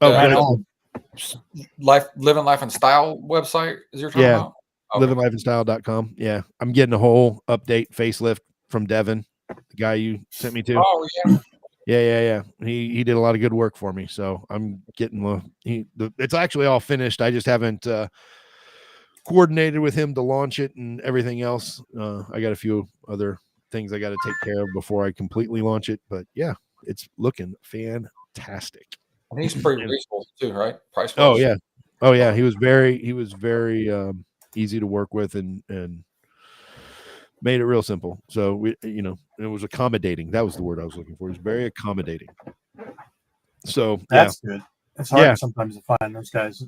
Living Life and Style website is your talking about? Okay. Livinlifeandstyle.com. Yeah. I'm getting a whole update facelift from Devin, the guy you sent me to. Oh yeah. Yeah. He did a lot of good work for me. So I'm getting it's actually all finished. I just haven't coordinated with him to launch it and everything else. I got a few other things I got to take care of before I completely launch it. But yeah, it's looking fantastic. And he's pretty reasonable too, right? Price. Oh yeah. He was very easy to work with and made it real simple. So it was accommodating. That was the word I was looking for. It was very accommodating. So that's good. It's hard sometimes to find those guys.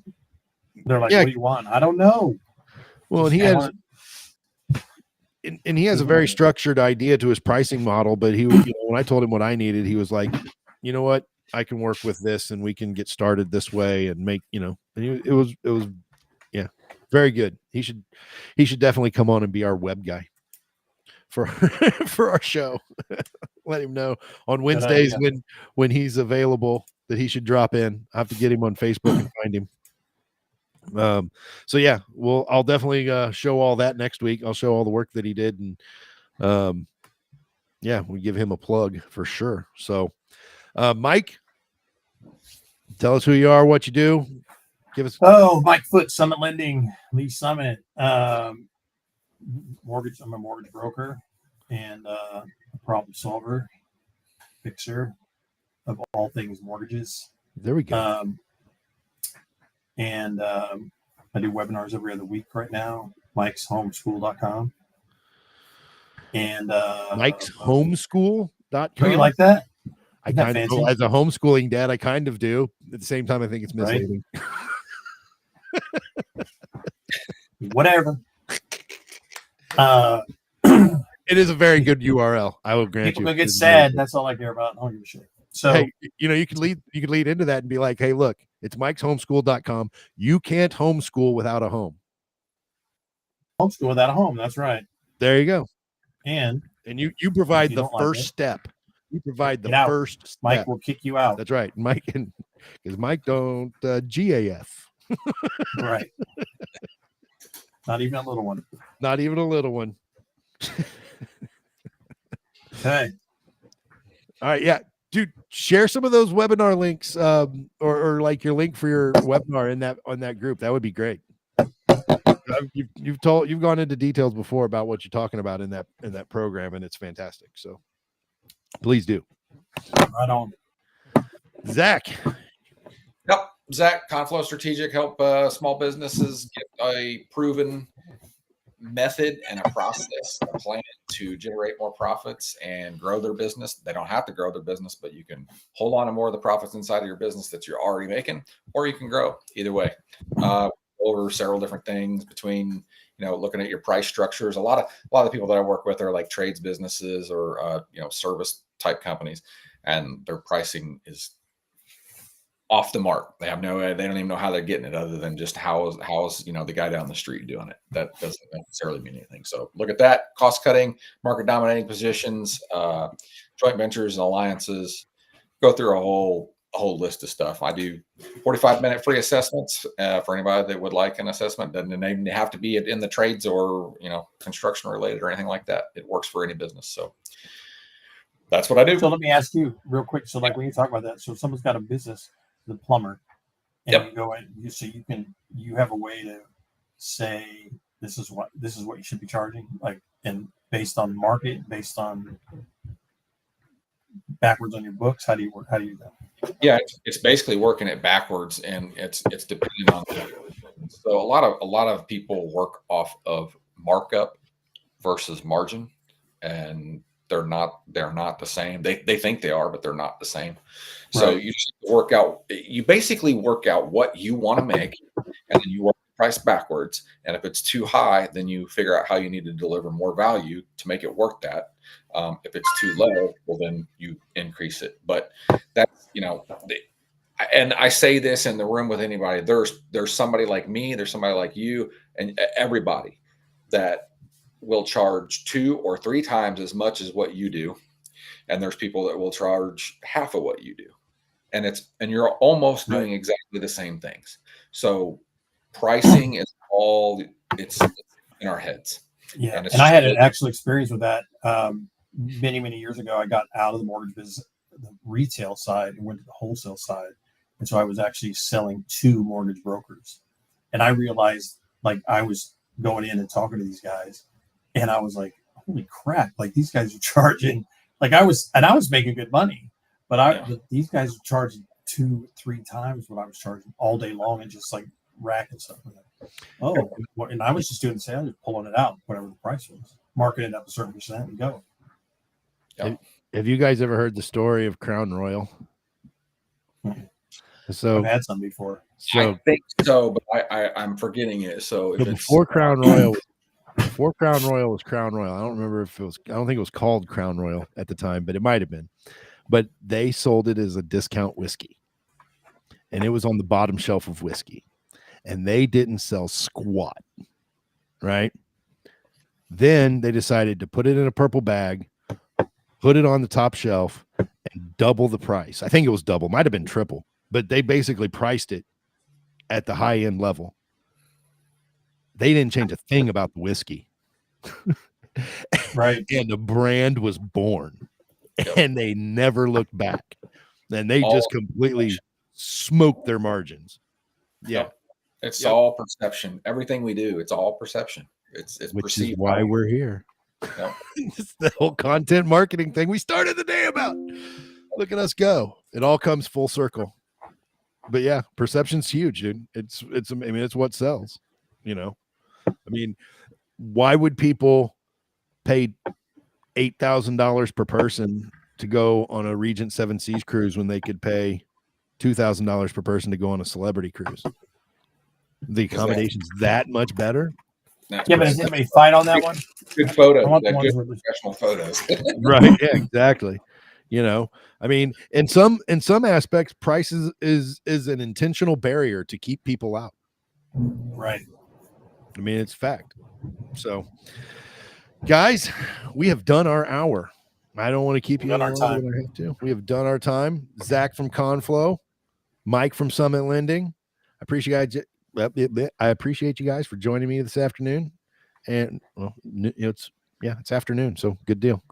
They're like, what do you want? I don't know. Well, and he has a very structured idea to his pricing model, but he was, when I told him what I needed, he was like, you know what, I can work with this and we can get started this way and make, and it was very good. He should definitely come on and be our web guy for our show. Let him know on Wednesdays when he's available that he should drop in. I have to get him on Facebook and find him. So yeah, I'll definitely show all that next week. I'll show all the work that he did, and we give him a plug for sure. So Mike, tell us who you are, what you do. Give us Mike Foote, Summit Lending, Lee Summit, mortgage. I'm a mortgage broker and a problem solver, fixer of all things mortgages. There we go. And I do webinars every other week right now. Mike'sHomeschool.com. And Mike'sHomeschool.com. Do you like that? I kind of, as a homeschooling dad, I kind of do. At the same time, I think it's misleading. Right? Whatever. It is a very good URL. I will grant people you. People get sad. That's all I care about. I don't give a shit. So hey, you could lead into that and be like, hey, look, it's Mike'sHomeschool.com. You can't homeschool without a home. Homeschool without a home. That's right. There you go. And you provide the first step. You provide the first step. Mike will kick you out. That's right. Mike, because Mike don't GAF. Right. Not even a little one. Not even a little one. Okay. All right. Yeah. Dude, share some of those webinar links or like your link for your webinar on that group. That would be great. You've gone into details before about what you're talking about in that program, and it's fantastic. So please do. Right on. Zach. Yep. Zach, Conflow Strategic help small businesses get a proven method and a process, a plan to generate more profits and grow their business. They don't have to grow their business, but you can hold on to more of the profits inside of your business that you're already making, or you can grow. Either way, over several different things between, looking at your price structures. A lot of the people that I work with are like trades businesses or service type companies, and their pricing is off the mark. They don't even know how they're getting it, other than just how's the guy down the street doing it. That doesn't necessarily mean anything. So look at that: cost cutting, market dominating positions, joint ventures and alliances. Go through a whole list of stuff. I do 45-minute free assessments for anybody that would like an assessment. Doesn't even have to be in the trades or construction related or anything like that. It works for any business. So that's what I do. So let me ask you real quick. So like when you talk about that, so if someone's got a business, the plumber, and Yep. you go in, you have a way to say this is what you should be charging, like, and based on market, based on backwards on your books. How do you do that? Yeah, it's basically working it backwards, and it's depending on. So a lot of people work off of markup versus margin, and they're not the same. They think they are, but they're not the same. So Right. you basically work out what you want to make, and then you work the price backwards. And if it's too high, then you figure out how you need to deliver more value to make it work that. If it's too low, well, then you increase it. But that's, and I say this in the room with anybody, there's somebody like me, there's somebody like you, and everybody that will charge 2 or 3 times as much as what you do. And there's people that will charge half of what you do. And you're almost doing exactly the same things. So pricing is it's in our heads. Yeah. And I had an actual experience with that. Many, many years ago, I got out of the mortgage business, the retail side, and went to the wholesale side. And so I was actually selling to mortgage brokers. And I realized, like, I was going in and talking to these guys, and I was like, holy crap, like these guys are charging, like I was making good money, but these guys are charging 2-3 times what I was charging all day long, and just like racking stuff. And I was just doing the sale, just pulling it out, whatever the price was, marking it up a certain percent and go. Have you guys ever heard the story of Crown Royal? So I've had some before. So I think so, but I'm forgetting it. So before Crown Royal was Crown Royal. I don't think it was called Crown Royal at the time, but it might have been. But they sold it as a discount whiskey, and it was on the bottom shelf of whiskey, and they didn't sell squat. Right. Then they decided to put it in a purple bag, put it on the top shelf, and double the price. I think it was double, might have been triple, but they basically priced it at the high end level. They didn't change a thing about the whiskey. Right. And the brand was born, and they never looked back. And they just completely smoked their margins. Yeah. It's all perception. Everything we do, it's all perception. It's which perceived. Is why we're here. Yep. It's the whole content marketing thing we started the day about. Look at us go. It all comes full circle. But yeah, perception's huge, dude. It's what sells, I mean, why would people pay $8,000 per person to go on a Regent 7 Seas cruise when they could pay $2,000 per person to go on a celebrity cruise? The accommodation's that much better. But does anybody fight on that one? Good photos. Good professional photos. Right. Yeah, exactly. I mean, in some aspects, price is an intentional barrier to keep people out. Right. I mean, it's fact. So, guys, we have done our hour. I don't want to keep you on our time. We have done our time. Zach from Conflow, Mike from Summit Lending. I appreciate you guys for joining me this afternoon. And it's afternoon, so good deal.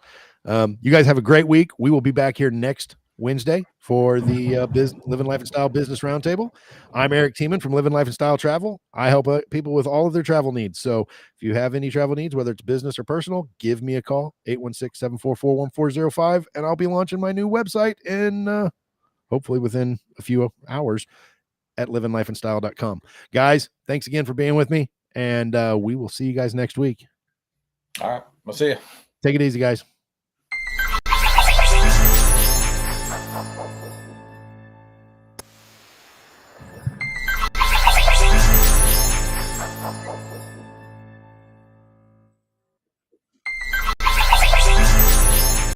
You guys have a great week. We will be back here next Wednesday for the Livin Life and Style Business Roundtable. I'm Eric Tiemann from Livin Life and Style Travel. I help people with all of their travel needs. So if you have any travel needs, whether it's business or personal, give me a call, 816-744-1405, and I'll be launching my new website in hopefully within a few hours. at livinlifeandstyle.com. Guys, thanks again for being with me, and we will see you guys next week. All right. We'll see you. Take it easy, guys.